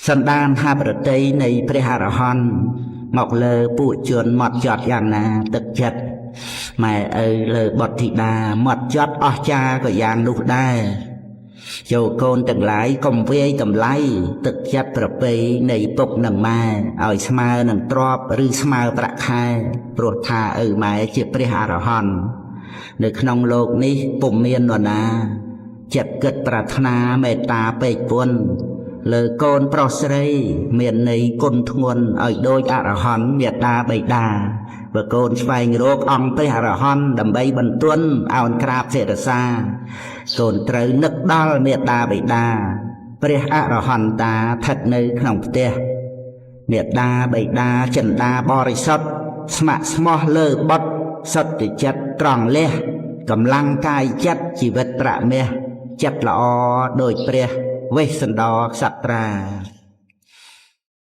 សន្តានហាប្រតិនៃព្រះអរហន្តមកលើពួកជនមកចត់យ៉ាងណាទឹកចិត្តម៉ែឪលើបុត្រធីតាមកចត់អស្ចារ្យក៏យ៉ាងនោះដែរចូលកូនទាំងឡាយកុំវាយតម្លៃទឹកចិត្តប្រពៃនៃពុកនិងម៉ែឲ្យស្មើនឹងទ្រព្យឬស្មើប្រាក់ខែព្រោះថាឪម៉ែជាព្រះអរហន្តនៅក្នុងលោកនេះពុំមាននរណាចិត្តគិតប្រាថ្នាមេត្តាពេកពុនលើកូនប្រុសស្រីមានន័យគុណធ្ងន់ឲ្យដូចអរហន្តមេត្តាបិតាបើកូនស្វែងរកអង្គព្រះអរហន្តដើម្បីបន្ទន់អោនក្រាបសិរសាកូនត្រូវនឹកដល់មេត្តាបិតាព្រះអរហន្តាស្ថិតនៅក្នុងផ្ទះមេត្តាបិតាចិន្តាបរិសុទ្ធស្ម័គ្រស្មោះលើបុត្រសុទ្ធចិត្តត្រង់លះកម្លាំងកាយចិត្តជីវិតប្រមាសចិត្តល្អដោយព្រះវេស្សន្តរក្សត្រា